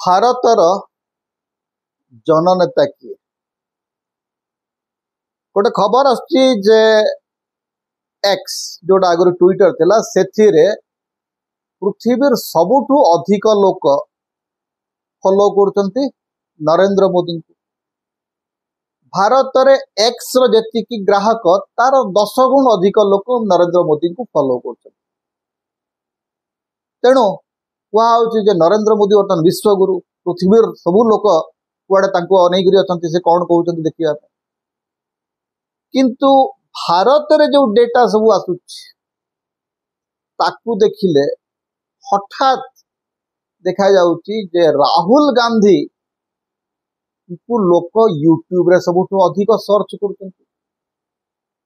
ଭାରତର जननेता किए गोटे खबर आसुची जे एक्स जोटा आगुरी ट्विटर थिला सेथिरे पृथ्वीर सबुठु अधिक लोक फॉलो करचंती नरेंद्र मोदी को। भारत रे एक्स रो जेतिकी ग्राहक तार 10 गुण अधिक लोक नरेंद्र मोदी को फॉलो करचंती। तेणु कुआ होची जे नरेंद्र मोदी वर्तमान विश्वगुरु पृथ्वीर सबु लोक कुआडे तांको अनेकरी अछंती से कौन कहउचंती देखिया। किंतु भारत रे जो डेटा सब आसुची ताकू देखिले हठात देखा जाउची जे राहुल गांधी को लोक यूट्यूब रे सबुठु अधिक सर्च करचंती।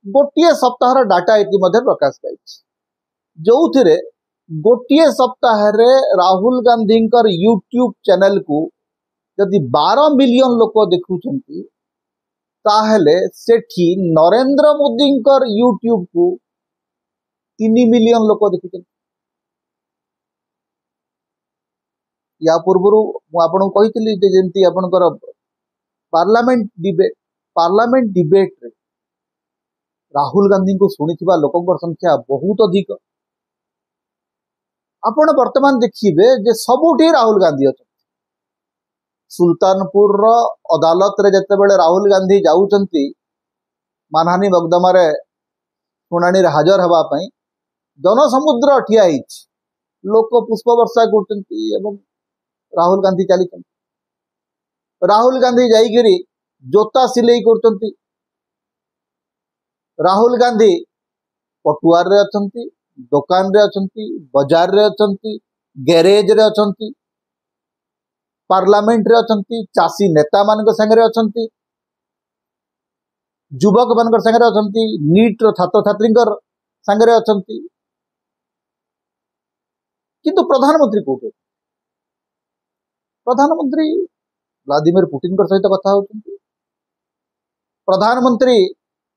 गोटिए सप्ताहर डाटा इति मध्ये प्रकाश पाइछि जोउथिरे गोटिए सप्ताह रे राहुल गांधींकर यूट्यूब चैनल को यदि 12 मिलियन लोक देखुचंती ताहले सेठी नरेंद्र मोदींकर यूट्यूब को 3 मिलियन लोक देखुचंती। या पूर्व आपन कहितली जे जेंती आपनकर पार्लियामेंट डिबेट रे राहुल गांधी को सुनिथिबा लोकंकर संख्या बहुत अधिक। आपण वर्तमान देखिबे जे सबुठी राहुल गांधी अछि। सुल्तानपुर रो अदालत रे जते बेले राहुल गांधी जाउचंती मानहानि मकदमा रे सुनानी रे हाजर हवा पई जनसमुद्र ठिया हिच लोक पुष्प वर्षा करचंती एवं राहुल गांधी चलीचंती। राहुल गांधी जाईगिरी जोता सिलाई करचंती। राहुल गांधी पटुआर रे अछंती, दुकान रे अछंती, बाजार रे अछंती, गैरेज रे अछंती, पार्लियामेंट रे अछंती, चासी नेता मान संगे रे अछंती, युवक मान संगे रे अछंती, नीट रो छात्र छात्रींकर संगे रे अछंती। किंतु प्रधानमंत्री कोठे? प्रधानमंत्री व्लादिमीर पुतिन कर सहित कथा होचंती। प्रधानमंत्री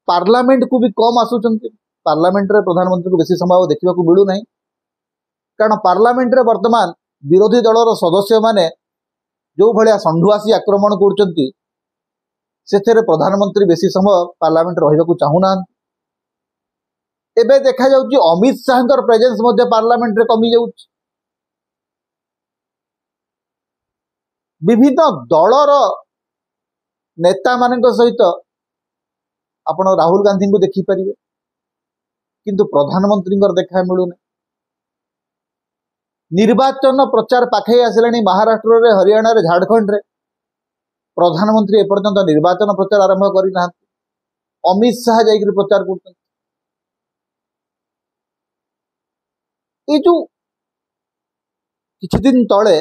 पार्लियामेंट को भी कम आसुचंती। पार्लियामेंट रे प्रधानमंत्री को बेसी समय देखा मिलू नहीं, कारण पार्लियामेंट रे वर्तमान विरोधी दलर सदस्य माने जो भलिया संढुआसी आक्रमण करचंती सेथेरे प्रधानमंत्री बेसी समय पार्लियामेंट रहिबा को चाहुना। एबे देखा जाउची अमित शाहकर प्रेजेंस मध्ये पार्लियामेंट रे कमी जाउची। विभिन्न दलर नेता मानक सहित आपण राहुल गांधी को देखि परिबे, किंतु प्रधानमंत्री देखा मिलू नहीं। निर्वाचन प्रचार पाखे आसिलानी महाराष्ट्र रे, हरियाणा रे, झारखंड रे प्रधानमंत्री एपर्यंत निर्वाचन प्रचार आरंभ करि ना। अमित शाह जाइक प्रचार करते। ये जो किछि दिन तले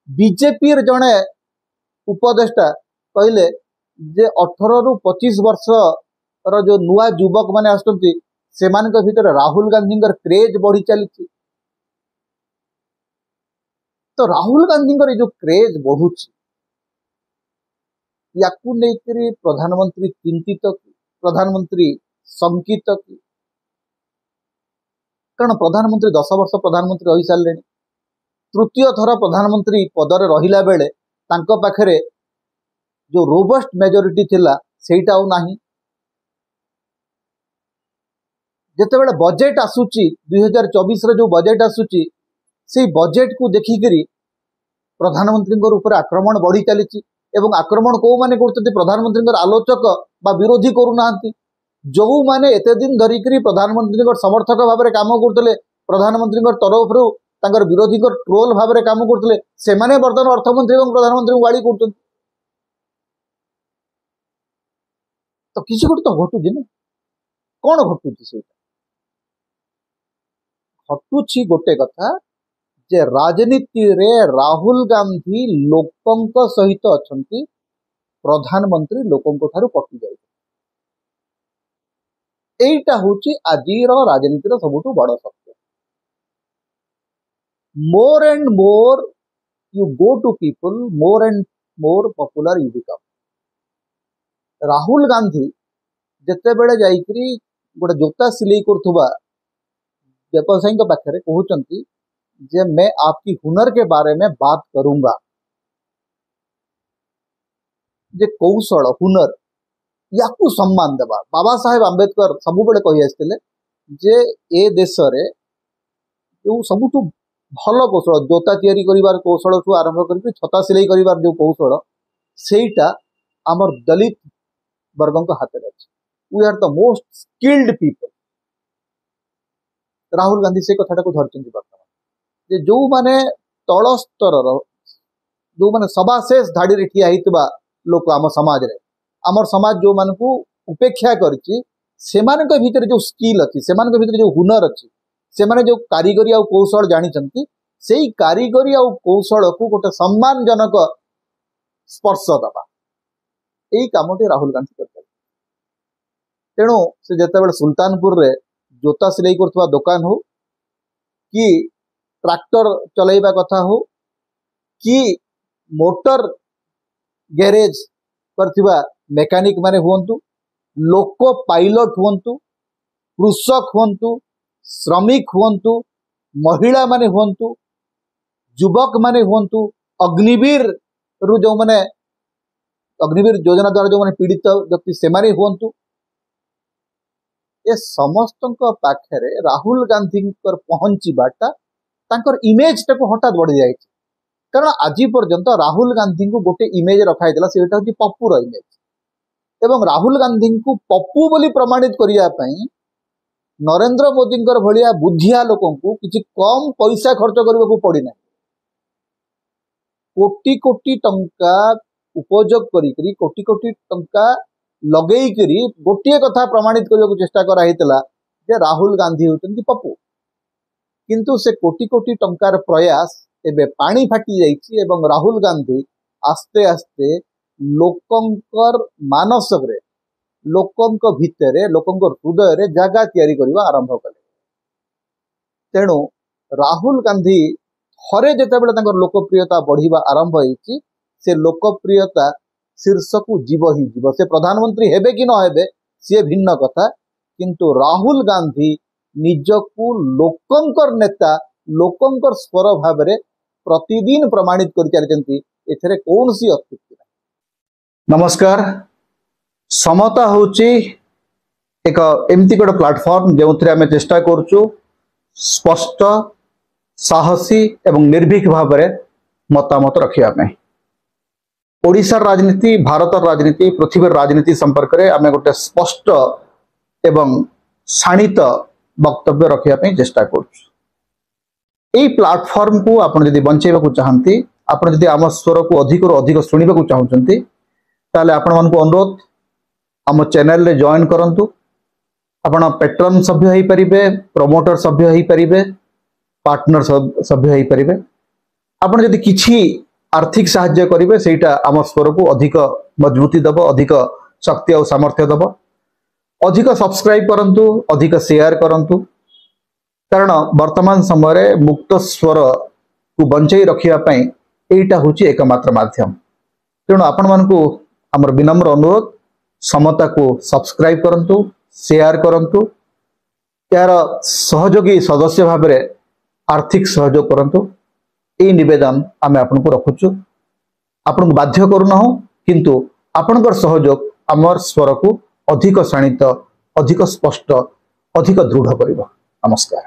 बीजेपी रे जणे उपदेष्टा कहले जे 18 रु 25 वर्ष रो जो नुआ युवक माने आसुचंती सेमान के भीतर राहुल गांधी क्रेज बढ़ी चली। तो राहुल गांधी जो क्रेज बढ़ुची याकू लेकरी प्रधानमंत्री चिंतित कि प्रधानमंत्री शंकित कि? कारण प्रधानमंत्री 10 वर्ष प्रधानमंत्री रही सारे। तृतीय थर प्रधानमंत्री पदर रहिला बेले तांको पाखरे जो रोबस्ट मेजोरिटी थिला सेटा आउ नाही। जेते बेले बजेट आसुची 2024 रे जो बजेट आसुची से बजेट को देखिकरी प्रधानमंत्री ऊपर आक्रमण बढ़ी चली। एवं आक्रमण को माने करते प्रधानमंत्री आलोचक बा विरोधी करूना। जो माने एते दिन धरिकरी प्रधानमंत्री समर्थक भाव में काम करते प्रधानमंत्री तरफ तांकर विरोधी ट्रोल भाव में काम करते से बर्तमान अर्थमंत्री और प्रधानमंत्री को गाड़ी कर। तो किसी गोटे तो घटुची ना, कौन घटुची? से घटुची गोटे कथा जे राजनीति रे राहुल गांधी लोकंक सहित अछंती, प्रधानमंत्री लोकंक ठारू कटि जाय। एटा होची आजीर राजनीतिर सबुठु बड़ सत्य। More and more you go to people, more and more popular you become. Rahul Gandhi जेते बेले जाइकरी गोटे जोता सिलाई करथुबा व्यवसायी पाखे कहउचंती जे मैं आपकी हुनर के बारे में बात करूंगा, जे कौशल हुनर याकू सम्मान देवा। बाबा साहेब आंबेडकर सब बेले कही आसते जे ए देश रे जो सबुठु भल कौशल जोता तैयारी करिवार कौशल ठू आरंभ करके छता सिलाई करिवार जो कौशल सेटा आमर दलित वर्गों को हाथ में अच्छे। We are the most skilled people. Rahul Gandhi से कथाटा को धरती बर्तमान जे जो माने तल स्तर जो माने सभा शेष धाड़ी ठिया होता लोक आम समाज रे आमर समाज जो मान को उपेक्षा करछि सेमानक भितर जो स्किल अच्छी सेमानक भितर जो हुनर अच्छी सेमाने जो कारीगरी आ कौशल जानिछंती सेई कारीगरी आ कौशल को गोटे सम्मानजनक स्पर्श दबा यही कामटी राहुल गांधी करते। तेणु से जितेबाला सुल्तानपुर रे जोता सिलाई करथवा दुकान हो कि ट्रैक्टर चलाइबा कथा हो कि मोटर गैरेज करथिबा मेकानिक माने हुंतु लोको पायलट हुंतु कृषक हुंतु श्रमिक हुंतु महिला माने हुंतु युवक माने हुंतु अग्निवीर रु जो माने अग्निवीर योजना द्वारा जो माने पीड़ित व्यक्ति से माने हुंतु ए समस्त पाखरे राहुल गांधी पहुंचवाटा तांकर इमेज टाको हठात बढ़ी जाए। कारण आज पर्यंत राहुल गांधी को गोटे इमेज रखाई सेटा हूँ पप्पूर इमेज एवं राहुल गांधी को पप्पू बोली प्रमाणित करने नरेंद्र मोदी भलिया बुद्धिया लोक किसी कम पैसा खर्च करने को पड़ना कोटी कोटी टंका उपयोग करी कोटी कोटी टंका लगे गोटे कथा प्रमाणित करने को चेष्टा कराइला जे राहुल गांधी होती पप्पू किंतु से कोटी कोटी टंकार प्रयास एबे पानी फाटी जाइछि एवं राहुल गांधी आस्ते आस्ते लोकंकर मानसक रे लोकंक भितरे लोकंकर हृदय रे जगह तैयारी करबा आरंभ कले। तेणु राहुल गांधी थरे जेतेबेले तांकर लोकप्रियता बढ़िबा आरंभ होइछि से लोकप्रियता शीर्ष को जीव ही जीव से प्रधानमंत्री हेबे कि न हेबे सी भिन्न कथा किंतु राहुल गांधी निजकू लोकंकर नेता लोकंकर स्वर भाव में प्रतिदिन प्रमाणित कर चलती एथरे कौन सी अत्युक्ति नहीं। नमस्कार समता होची एक एमती गोटे प्लाटफॉर्म जो आम चेष्टा करुचु स्पष्ट साहसी एवं निर्भीक भाव में मतामत रखा ओडिशार राजनीति भारत राजनीति पृथ्वी राजनीति संपर्क में आम गोटे स्पष्ट एवं शाणित वक्तव्य रखापी चेष्टा करुचु। यही प्लाटफॉर्म को आप बंचेबा को चाहती आप आम स्वर को अधिक शुणा चाहते ताले आपण मन को अनुरोध आम चैनल रे जॉइन करंतु आपण पेट्रन सभ्य हो पारे प्रमोटर सभ्य हो पारे पार्टनर सभ्य हो पारे आपण जदि किछि आर्थिक साहाय्य करेंगे सेटा आम स्वर को अधिक मजबूती दब अधिक शक्ति और सामर्थ्य दब अधिक सब्सक्राइब करंतु अधिक शेयर करंतु कारण वर्तमान समय मुक्त स्वर को बंचाई रखापी यहीटा हूँ एकमात्र माध्यम। तेणु आपण मानकु आमर विनम्र अनुरोध समता को सब्सक्राइब करंतु शेयर करंतु यार सहयोगी सदस्य भाव में आर्थिक सहयोग करंतु यही निवेदन आम आपन को रखुचु आपन को बाध्य करूना किंतु आपनकर सहयोग आमर स्वर को अधिक शाणित अधिक स्पष्ट अधिक दृढ़ करिबा। नमस्कार।